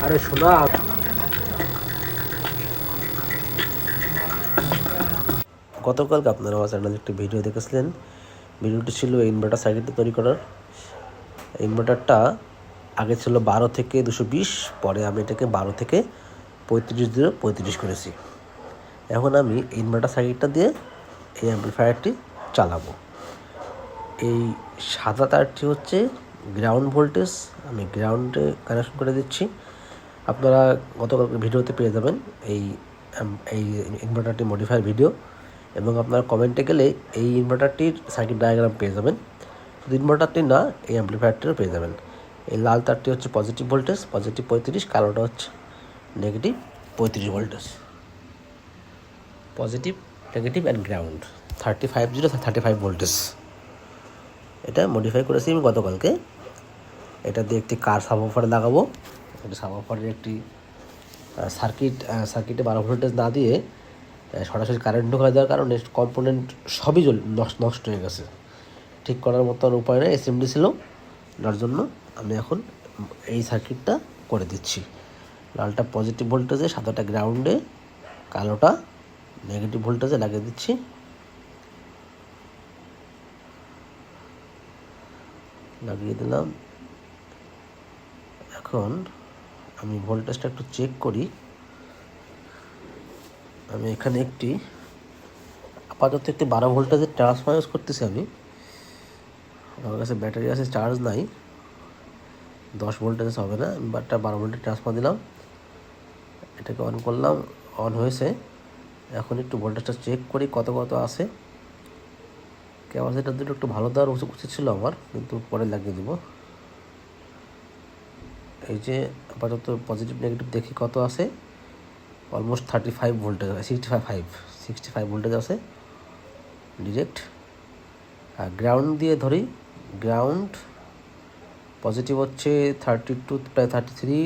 আরে শোনা, গতকালকে আপনারা আমার চ্যানেলে একটি ভিডিও দেখেছিলেন। ভিডিওটি ছিল ইনভার্টার সার্কিট তৈরি করার। ইনভার্টারটা আগে ছিল 12 থেকে 220, পরে আমি এটাকে 12 থেকে 35 দিয়ে 35 করেছি। এখন আমি ইনভার্টার সার্কিটটা দিয়ে এই অ্যাম্প্লিফায়ারটি চালাবো। এই সাদা তারটি হচ্ছে গ্রাউন্ড ভোল্টেজ, আমি গ্রাউন্ডে কানেকশন করে দিচ্ছি। আপনারা গতকাল ভিডিওতে পেয়ে যাবেন এই এই ইনভার্টারটি মডিফায়ার ভিডিও, এবং আপনারা কমেন্টে গেলে এই ইনভার্টারটির সার্কিট ডায়াগ্রাম পেয়ে যাবেন। শুধু ইনভার্টারটি না, এই অ্যাম্প্লিফায়ারটিও পেয়ে যাবেন। এই লাল তারটি হচ্ছে পজিটিভ ভোল্টেজ, পজিটিভ 35, কালোটা হচ্ছে negative 35 voltage. Positive, negative and ground 35 voltage. এটা মডিফাই করেছি আমি গতকালকে। এটা দিয়ে একটি কার সাবওুফারে লাগাবো। এটা সাবওুফারের একটি সার্কিটে 12 ভোল্টেজ না দিয়ে সরাসরি কারেন্ট ঢোকা দেওয়ার কারণে কম্পোনেন্ট সবই নষ্ট হয়ে গেছে। ঠিক করার মতো উপায় নেই, এসএমডি ছিল, যার জন্য আমি এখন এই সার্কিটটা করে দিচ্ছি। লালটা পজিটিভ ভোল্টেজে, সাদাটা গ্রাউন্ডে, কালোটা নেগেটিভ ভোল্টেজে লাগিয়ে দিচ্ছি। লাগিয়ে দিলাম। এখন আমি ভোল্টেজটা একটু চেক করি। আমি এখানে আপাতত একটি 12 ভোল্টেজের ট্রান্সফার ইউজ করতেছি। আমার কাছে ব্যাটারি আছে, চার্জ নাই, 10 ভোল্টেজ হবে না, আমি 12 ভোল্টের ট্রান্সফার দিলাম। এটাকে অন করলাম, অন হয়েছে। এখন একটু ভোল্টেজটা চেক করি কত আছে। ক্যাপাসিটার দুটো একটু ভালো দেওয়ার উচিত ছিল আমার, কিন্তু পরে লাগিয়ে দিব। এই যে আপাতত পজিটিভ নেগেটিভ দেখি কত আছে। অলমোস্ট 35 ভোল্টেজ, 65 ভোল্টেজ আছে ডিরেক্ট। আর গ্রাউন্ড দিয়ে ধরি, গ্রাউন্ড পজিটিভ হচ্ছে 32, প্রায় 33,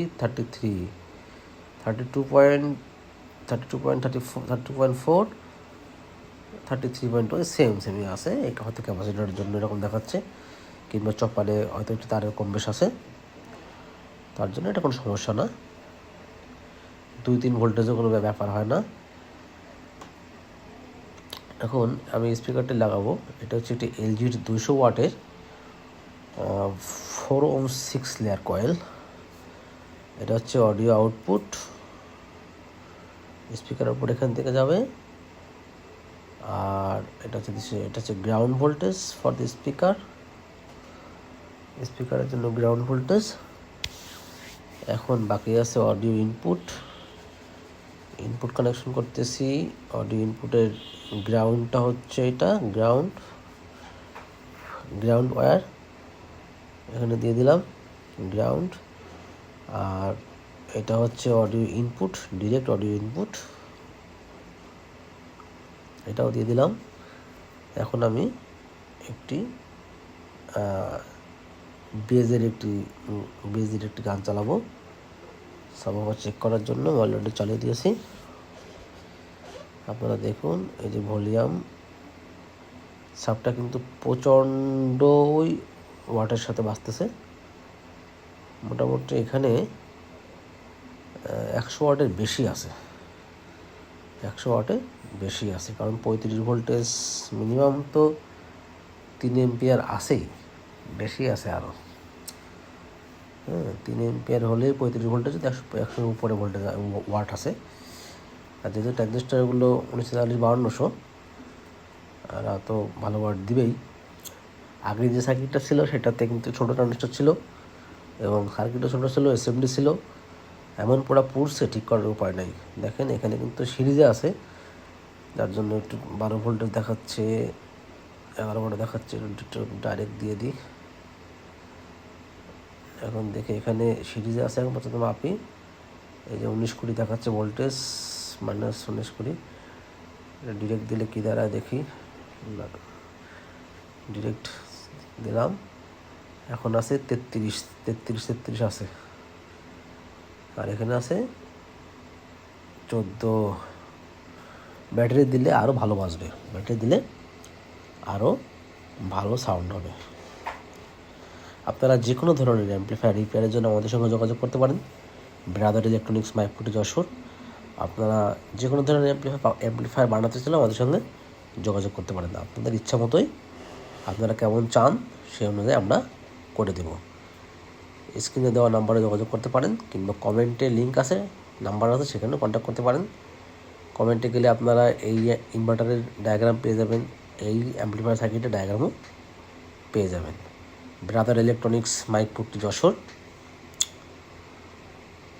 32.4, 33.2 সেমই আছে। এটা হয়তো ক্যাপাসিটারের জন্য এরকম দেখাচ্ছে, কিংবা চপারে হয়তো একটু তারের কম বেশ আছে, তার জন্য এটা কোনো সমস্যা না। 2-3 ভোল্টেজও কোনো ব্যাপার হয় না। এখন আমি স্পিকারটি লাগাবো। এটা হচ্ছে একটি এলজির 200 ওয়াটের 4 ohm 6 লেয়ার কয়েল। এটা হচ্ছে অডিও আউটপুট, স্পিকারের উপর এখান থেকে যাবে। আর এটা হচ্ছে গ্রাউন্ড ভোল্টেজ ফর দ্য স্পিকারের জন্য গ্রাউন্ড ভোল্টেজ। এখন বাকি আছে অডিও ইনপুট কানেকশন করতেছি। অডিও ইনপুটের গ্রাউন্ডটা হচ্ছে এটা গ্রাউন্ড ওয়্যার, এখানে দিয়ে দিলাম গ্রাউন্ড। আর এটা হচ্ছে audio input, direct audio input, এটাও দিয়ে দিলাম। এখন আমি একটি বেজের একটি গান চালাবো সাবওুফার চেক করার জন্য। অলরেডি চালিয়ে দিয়েছি, আপনারা দেখুন। এই যে ভলিউম সাবটা কিন্তু প্রচণ্ডই ওয়াটের সাথে বাজতেছে। মোটামুটি এখানে 100 ওয়াটের বেশি আছে, 100 ওয়াটের বেশি আছে, কারণ 35 ভোল্টেজ মিনিমাম তো 3 এম্পিয়ার আছেই, বেশি আছে আরও। 3 এম্পিয়ার হলেই 35 ভোল্টেজ, 100 উপরে ভোল্টেজ ওয়াট আছে। আর যেহেতু ট্রানজিস্টারগুলো 1940-5200, আর তো ভালো ওয়াট দিবেই। আগে যে সার্কিটটা ছিল সেটাতে কিন্তু ছোটো ট্রানজিস্টার ছিল, এবং সার্কিটও ছোটো ছিল, এসএমডি ছিল। এমন পুরো পুড়ছে, ঠিক করার উপায় নাই। দেখেন এখানে কিন্তু সিরিজে আছে, যার জন্য একটু 12 ভোল্টেজ দেখাচ্ছে, 11 ভোল্ট দেখাচ্ছে। একটু ডাইরেক্ট দিয়ে দিই। এখন দেখে এখানে সিরিজে আছে, এখন পর্যন্ত মাপি। এই যে 19-20 দেখাচ্ছে ভোল্টেজ, -19-20। ডিরেক্ট দিলে কী দাঁড়ায় দেখি। ডিরেক্ট দিলাম, এখন আছে 33 আছে। আর এখানে আছে 14। ব্যাটারি দিলে আরও ভালো বাজবে, ব্যাটারি দিলে আরও ভালো সাউন্ড হবে। আপনারা যে কোনো ধরনের অ্যাম্প্লিফায়ার রিপেয়ারের জন্য আমাদের সঙ্গে যোগাযোগ করতে পারেন। Brother electronics Maikputi Jashore. আপনারা যে কোনো ধরনের অ্যাম্পলিফায়ার বানাতে চাইলে আমাদের সঙ্গে যোগাযোগ করতে পারেন। আপনাদের ইচ্ছা মতোই আপনারা কেমন চান সেই অনুযায়ী আমরা করে দেব। স্ক্রিনে দেওয়া নাম্বারে যোগাযোগ করতে পারেন, কিংবা কমেন্টে লিঙ্ক আছে, নাম্বার আছে, সেখানেও কন্ট্যাক্ট করতে পারেন। কমেন্টে গেলে আপনারা এই ইনভার্টারের ডায়াগ্রাম পেয়ে যাবেন, এই অ্যাম্পলিফায়ার সার্কিটের ডায়াগ্রামও পেয়ে যাবেন। Brother electronics Maikputi Jashore.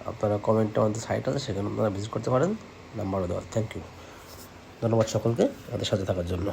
আপনারা কমেন্টে আমাদের সাইট আছে, সেখানে আপনারা ভিজিট করতে পারেন, নাম্বারও দেওয়া। থ্যাংক ইউ, ধন্যবাদ সকলকে আমাদের সাথে থাকার জন্য।